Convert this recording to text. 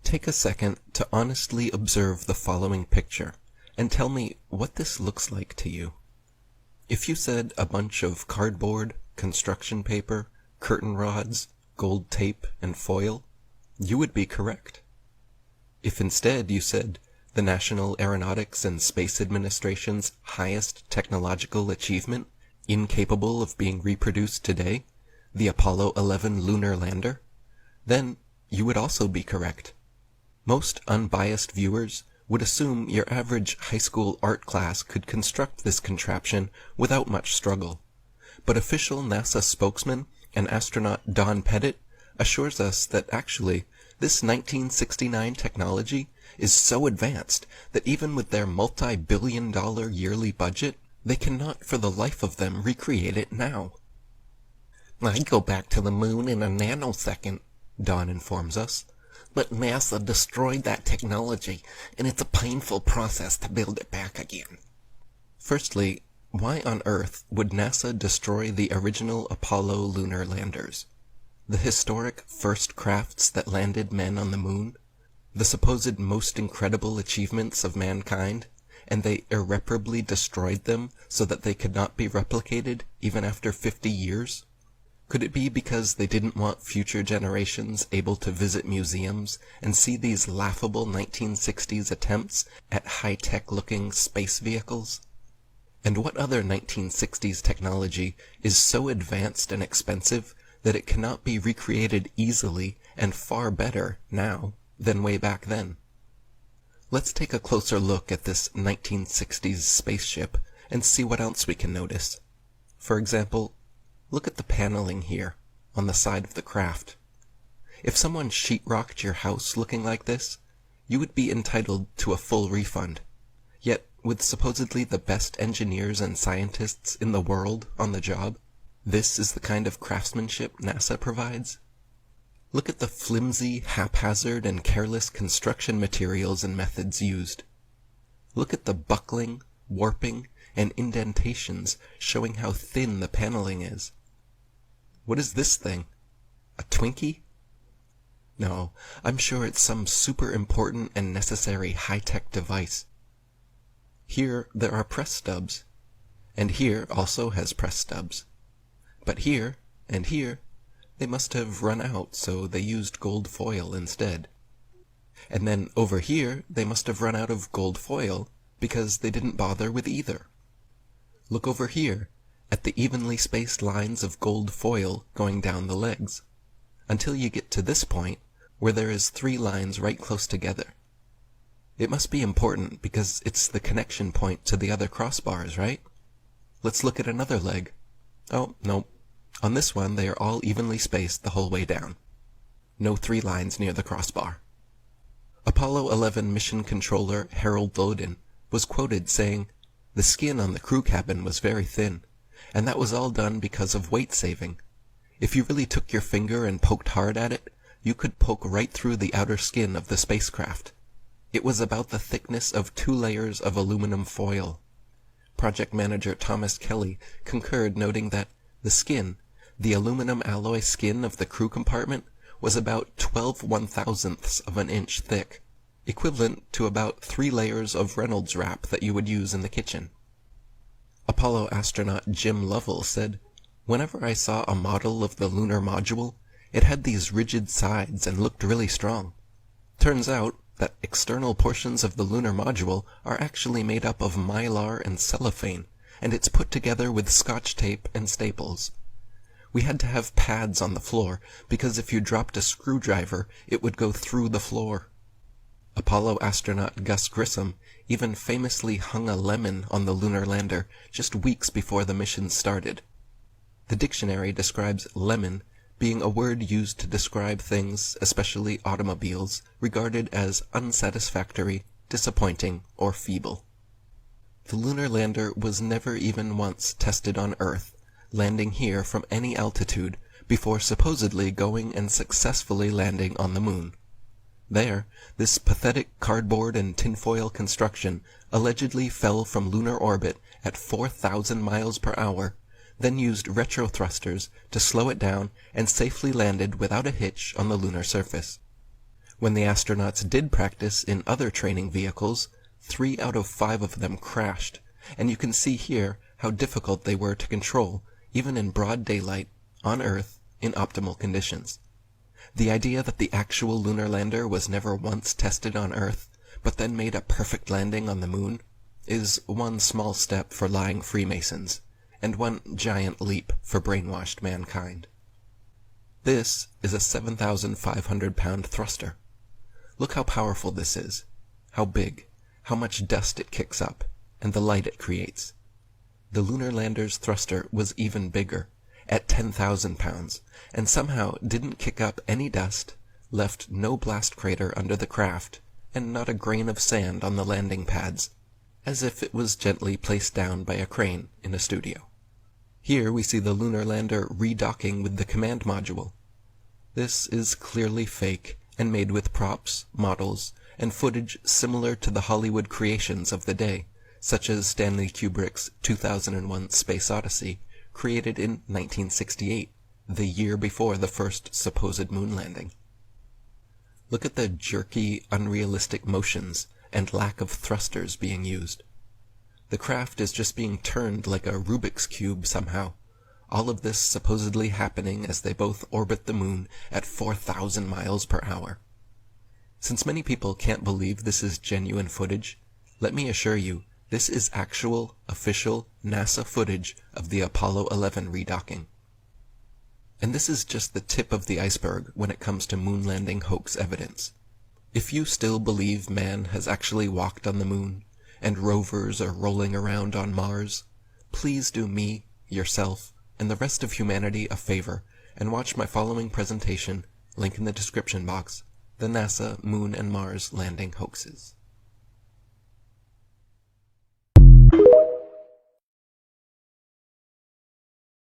Take a second to honestly observe the following picture and tell me what this looks like to you. If you said a bunch of cardboard, construction paper, curtain rods, gold tape, and foil, you would be correct. If instead you said the National Aeronautics and Space Administration's highest technological achievement, incapable of being reproduced today, the Apollo 11 lunar lander, then you would also be correct. Most unbiased viewers would assume your average high school art class could construct this contraption without much struggle. But official NASA spokesman and astronaut Don Pettit assures us that actually this 1969 technology is so advanced that even with their multi-billion-dollar yearly budget, they cannot for the life of them recreate it now. "I'd go back to the moon in a nanosecond," Don informs us. "But NASA destroyed that technology, and it's a painful process to build it back again." Firstly, why on earth would NASA destroy the original Apollo lunar landers? The historic first crafts that landed men on the moon? The supposed most incredible achievements of mankind, and they irreparably destroyed them so that they could not be replicated even after 50 years? Could it be because they didn't want future generations able to visit museums and see these laughable 1960s attempts at high-tech looking space vehicles? And what other 1960s technology is so advanced and expensive that it cannot be recreated easily and far better now than way back then? Let's take a closer look at this 1960s spaceship and see what else we can notice. For example, look at the paneling here on the side of the craft. If someone sheetrocked your house looking like this, you would be entitled to a full refund. Yet, with supposedly the best engineers and scientists in the world on the job, this is the kind of craftsmanship NASA provides? Look at the flimsy, haphazard, and careless construction materials and methods used. Look at the buckling, warping, and indentations showing how thin the paneling is. What is this thing? A Twinkie? No, I'm sure it's some super important and necessary high-tech device. Here there are press stubs, and here also has press stubs. But here, and here, they must have run out, so they used gold foil instead. And then over here, they must have run out of gold foil because they didn't bother with either. Look over here at the evenly spaced lines of gold foil going down the legs, until you get to this point where there is 3 lines right close together. It must be important because it's the connection point to the other crossbars, right? Let's look at another leg. Oh, no. On this one, they are all evenly spaced the whole way down. No 3 lines near the crossbar. Apollo 11 mission controller Harold Loden was quoted saying, "The skin on the crew cabin was very thin, and that was all done because of weight saving. If you really took your finger and poked hard at it, you could poke right through the outer skin of the spacecraft. It was about the thickness of 2 layers of aluminum foil." Project manager Thomas Kelly concurred, noting that the skin, the aluminum alloy skin of the crew compartment, was about 12/1000ths of an inch thick, equivalent to about 3 layers of Reynolds wrap that you would use in the kitchen. Apollo astronaut Jim Lovell said, "Whenever I saw a model of the lunar module, it had these rigid sides and looked really strong. Turns out that external portions of the lunar module are actually made up of mylar and cellophane, and it's put together with Scotch tape and staples. We had to have pads on the floor, because if you dropped a screwdriver, it would go through the floor." Apollo astronaut Gus Grissom even famously hung a lemon on the lunar lander just weeks before the mission started. The dictionary describes lemon being a word used to describe things, especially automobiles, regarded as unsatisfactory, disappointing, or feeble. The lunar lander was never even once tested on Earth, landing here from any altitude before supposedly going and successfully landing on the moon. There, this pathetic cardboard and tinfoil construction allegedly fell from lunar orbit at 4,000 miles per hour, then used retrothrusters to slow it down and safely landed without a hitch on the lunar surface. When the astronauts did practice in other training vehicles, 3 out of 5 of them crashed, and you can see here how difficult they were to control, even in broad daylight, on Earth, in optimal conditions. The idea that the actual lunar lander was never once tested on Earth, but then made a perfect landing on the moon, is one small step for lying Freemasons, and one giant leap for brainwashed mankind. This is a 7,500-pound thruster. Look how powerful this is, how big, how much dust it kicks up, and the light it creates. The lunar lander's thruster was even bigger, at 10,000 pounds, and somehow didn't kick up any dust, left no blast crater under the craft, and not a grain of sand on the landing pads, as if it was gently placed down by a crane in a studio. Here we see the lunar lander redocking with the command module. This is clearly fake and made with props, models, and footage similar to the Hollywood creations of the day, such as Stanley Kubrick's 2001 Space Odyssey, created in 1968, the year before the first supposed moon landing. Look at the jerky, unrealistic motions and lack of thrusters being used. The craft is just being turned like a Rubik's Cube somehow, all of this supposedly happening as they both orbit the moon at 4,000 miles per hour. Since many people can't believe this is genuine footage, let me assure you, this is actual, official NASA footage of the Apollo 11 redocking. And this is just the tip of the iceberg when it comes to moon landing hoax evidence. If you still believe man has actually walked on the moon, and rovers are rolling around on Mars, please do me, yourself, and the rest of humanity a favor and watch my following presentation, link in the description box, the NASA Moon and Mars Landing Hoaxes.